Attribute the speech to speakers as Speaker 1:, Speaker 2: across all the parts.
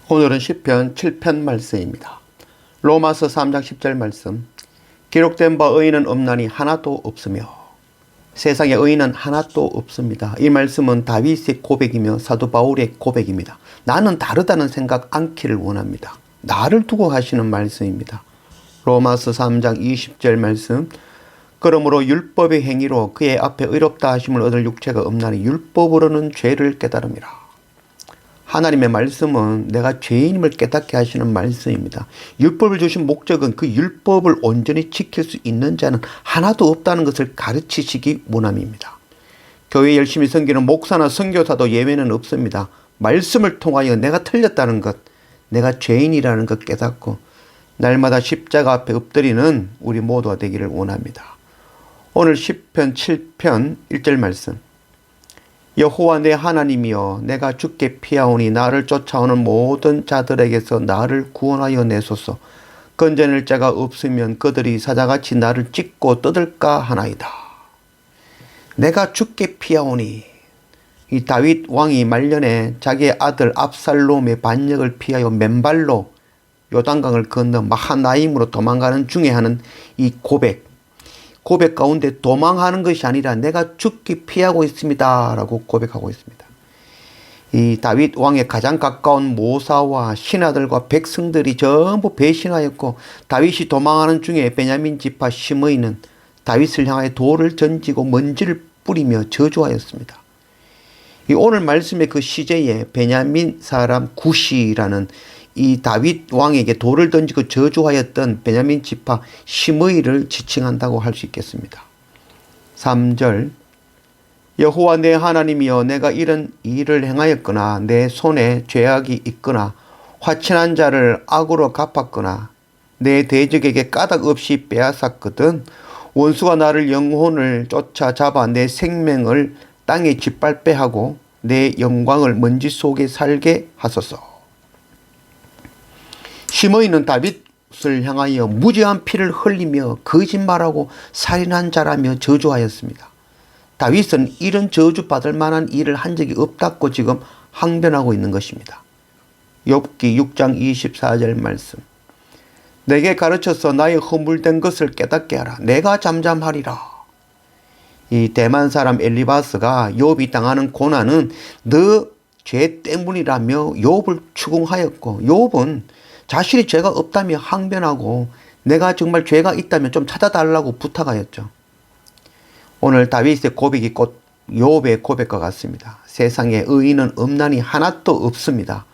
Speaker 1: 오늘은 시편 7편 말씀입니다. 로마서 3장 10절 말씀. 기록된 바 의인은 없나니 하나도 없으며 세상에 의인은 하나도 없습니다. 이 말씀은 다윗의 고백이며 사도 바울의 고백입니다. 나는 다르다는 생각 않기를 원합니다. 나를 두고 하시는 말씀입니다. 로마서 3장 20절 말씀. 그러므로 율법의 행위로 그의 앞에 의롭다 하심을 얻을 육체가 없나니 율법으로는 죄를 깨달음이라. 하나님의 말씀은 내가 죄인임을 깨닫게 하시는 말씀입니다. 율법을 주신 목적은 그 율법을 온전히 지킬 수 있는 자는 하나도 없다는 것을 가르치시기 원함입니다. 교회 열심히 섬기는 목사나 선교사도 예외는 없습니다. 말씀을 통하여 내가 틀렸다는 것, 내가 죄인이라는 것 깨닫고 날마다 십자가 앞에 엎드리는 우리 모두가 되기를 원합니다. 오늘 시편 7편 1절 말씀. 여호와 내 하나님이여 내가 주께 피하오니 나를 쫓아오는 모든 자들에게서 나를 구원하여 내소서. 건져낼 자가 없으면 그들이 사자같이 나를 찢고 뜯을까 하나이다. 내가 주께 피하오니, 이 다윗 왕이 말년에 자기의 아들 압살롬의 반역을 피하여 맨발로 요단강을 건너 마하나임으로 도망가는 중에 하는 이 고백 가운데 도망하는 것이 아니라 내가 죽기 피하고 있습니다 라고 고백하고 있습니다. 이 다윗 왕의 가장 가까운 모사와 신하들과 백성들이 전부 배신하였고 다윗이 도망하는 중에 베냐민 지파 시므이는 다윗을 향하여 돌을 던지고 먼지를 뿌리며 저주하였습니다. 이 오늘 말씀의 그 시제에 베냐민 사람 구시라는 이 다윗 왕에게 돌을 던지고 저주하였던 베냐민 지파 시므이를 지칭한다고 할 수 있겠습니다. 3절. 여호와 내 하나님이여 내가 이런 일을 행하였거나 내 손에 죄악이 있거나 화친한 자를 악으로 갚았거나 내 대적에게 까닭 없이 빼앗았거든 원수가 나를 영혼을 쫓아 잡아 내 생명을 땅에 짓밟게 하고 내 영광을 먼지 속에 살게 하소서. 시므이는 다윗을 향하여 무죄한 피를 흘리며 거짓말하고 살인한 자라며 저주하였습니다. 다윗은 이런 저주받을 만한 일을 한 적이 없다고 지금 항변하고 있는 것입니다. 욥기 6장 24절 말씀. 내게 가르쳐서 나의 허물된 것을 깨닫게 하라. 내가 잠잠하리라. 이 대만 사람 엘리바스가 욥이 당하는 고난은 너 죄 때문이라며 욥을 추궁하였고 욥은 자신이 죄가 없다며 항변하고 내가 정말 죄가 있다면 좀 찾아달라고 부탁하였죠. 오늘 다윗의 고백이 곧 욥의 고백과 같습니다. 세상에 의인은 없나니 하나도 없습니다.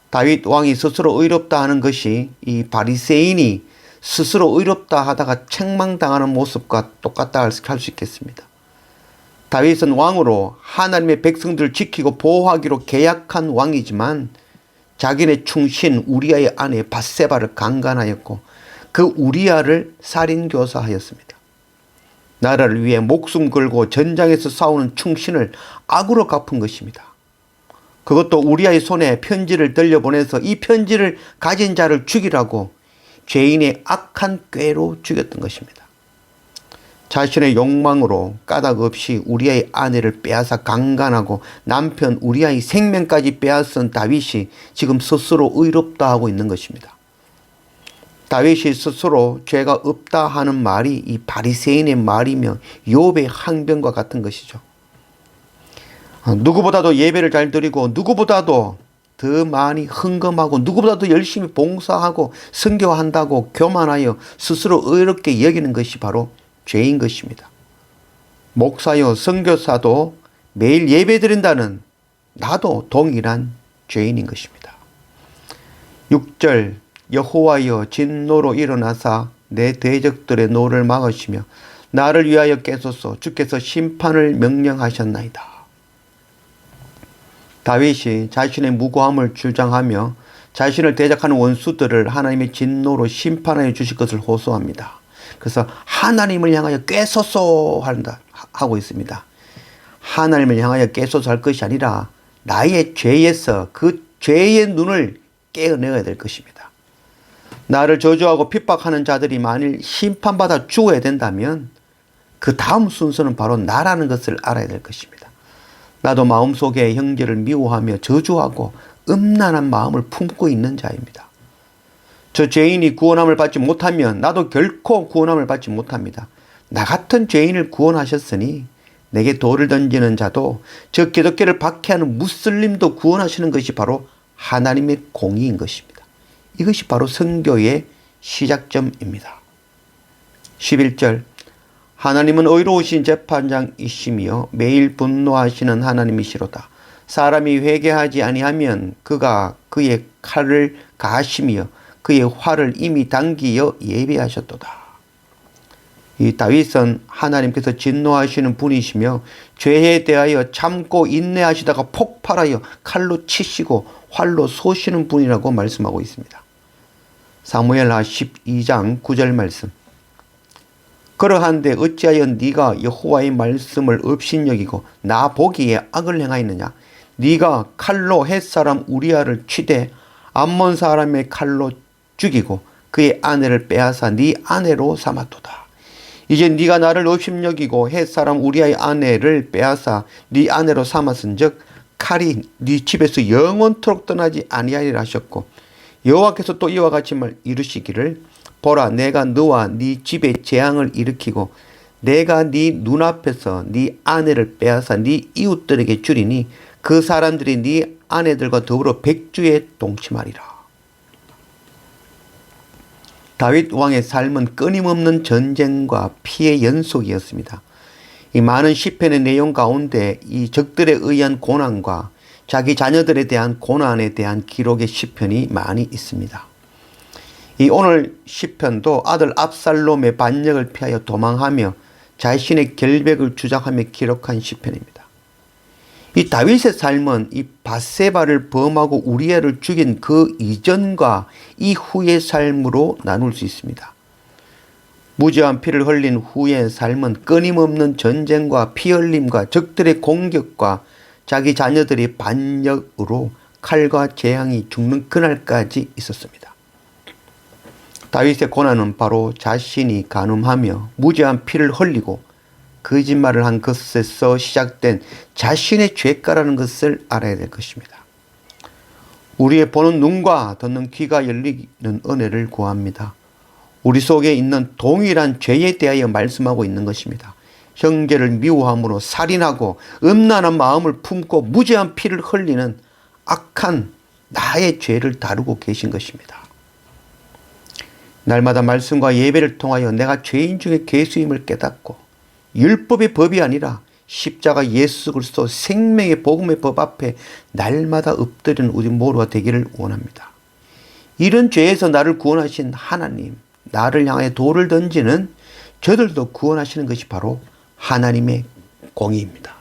Speaker 1: 다윗 왕이 스스로 의롭다 하는 것이 이 바리새인이 스스로 의롭다 하다가 책망당하는 모습과 똑같다 할 수 있겠습니다. 다윗은 왕으로 하나님의 백성들을 지키고 보호하기로 계약한 왕이지만 자기네 충신 우리아의 아내 밧세바를 강간하였고 그 우리아를 살인교사하였습니다. 나라를 위해 목숨 걸고 전장에서 싸우는 충신을 악으로 갚은 것입니다. 그것도 우리아의 손에 편지를 들려보내서 이 편지를 가진 자를 죽이라고 죄인의 악한 꾀로 죽였던 것입니다. 자신의 욕망으로 까닭 없이 우리아의 아내를 빼앗아 강간하고 남편 우리아의 생명까지 빼앗은 다윗이 지금 스스로 의롭다 하고 있는 것입니다. 다윗이 스스로 죄가 없다 하는 말이 이 바리새인의 말이며 욥의 항변과 같은 것이죠. 누구보다도 예배를 잘 드리고 누구보다도 더 많이 헌금하고 누구보다도 열심히 봉사하고 선교한다고 교만하여 스스로 의롭게 여기는 것이 바로 죄인 것입니다. 목사요 선교사도 매일 예배 드린다는 나도 동일한 죄인인 것입니다. 6절. 여호와여 진노로 일어나사 내 대적들의 노를 막으시며 나를 위하여 깨소서. 주께서 심판을 명령하셨나이다. 다윗이 자신의 무고함을 주장하며 자신을 대적하는 원수들을 하나님의 진노로 심판하여 주실 것을 호소합니다. 그래서 하나님을 향하여 깨소서 하고 있습니다. 하나님을 향하여 깨소서 할 것이 아니라 나의 죄에서 그 죄의 눈을 깨어내야 될 것입니다. 나를 저주하고 핍박하는 자들이 만일 심판받아 죽어야 된다면 그 다음 순서는 바로 나라는 것을 알아야 될 것입니다. 나도 마음속에 형제를 미워하며 저주하고 음란한 마음을 품고 있는 자입니다. 저 죄인이 구원함을 받지 못하면 나도 결코 구원함을 받지 못합니다. 나 같은 죄인을 구원하셨으니 내게 돌을 던지는 자도 저 기독교를 박해하는 무슬림도 구원하시는 것이 바로 하나님의 공의인 것입니다. 이것이 바로 선교의 시작점입니다. 11절 하나님은 의로우신 재판장이시며 매일 분노하시는 하나님이시로다. 사람이 회개하지 아니하면 그가 그의 칼을 가하시며 그의 활을 이미 당기어 예비하셨도다. 이 다윗은 하나님께서 진노하시는 분이시며 죄에 대하여 참고 인내하시다가 폭발하여 칼로 치시고 활로 쏘시는 분이라고 말씀하고 있습니다. 사무엘하 12장 9절 말씀. 그러한데 어찌하여 네가 여호와의 말씀을 업신여기고 나 보기에 악을 행하였느냐. 네가 칼로 햇사람 우리아를 치되 암몬 사람의 칼로 죽이고 그의 아내를 빼앗아 네 아내로 삼았도다. 이제 네가 나를 업신여기고 햇사람 우리아의 아내를 빼앗아 네 아내로 삼았은즉 칼이 네 집에서 영원토록 떠나지 아니하리라 하셨고 여호와께서 또 이와 같이 이르시기를 보라 내가 너와 네 집에 재앙을 일으키고 내가 네 눈앞에서 네 아내를 빼앗아 네 이웃들에게 주리니 그 사람들이 네 아내들과 더불어 백주에 동침하리라. 다윗 왕의 삶은 끊임없는 전쟁과 피해 연속이었습니다. 이 많은 시편의 내용 가운데 이 적들에 의한 고난과 자기 자녀들에 대한 고난에 대한 기록의 시편이 많이 있습니다. 이 오늘 시편도 아들 압살롬의 반역을 피하여 도망하며 자신의 결백을 주장하며 기록한 시편입니다. 이 다윗의 삶은 이 밧세바를 범하고 우리아를 죽인 그 이전과 이후의 삶으로 나눌 수 있습니다. 무죄한 피를 흘린 후의 삶은 끊임없는 전쟁과 피 흘림과 적들의 공격과 자기 자녀들이 반역으로 칼과 재앙이 죽는 그날까지 있었습니다. 다윗의 고난은 바로 자신이 간음하며 무죄한 피를 흘리고 거짓말을 한 것에서 시작된 자신의 죄가라는 것을 알아야 될 것입니다. 우리의 보는 눈과 듣는 귀가 열리는 은혜를 구합니다. 우리 속에 있는 동일한 죄에 대하여 말씀하고 있는 것입니다. 형제를 미워함으로 살인하고 음란한 마음을 품고 무죄한 피를 흘리는 악한 나의 죄를 다루고 계신 것입니다. 날마다 말씀과 예배를 통하여 내가 죄인 중에 괴수임을 깨닫고 율법의 법이 아니라 십자가 예수 그리스도 생명의 복음의 법 앞에 날마다 엎드리는 우리 모두가 되기를 원합니다. 이런 죄에서 나를 구원하신 하나님, 나를 향해 돌을 던지는 저들도 구원하시는 것이 바로 하나님의 공의입니다.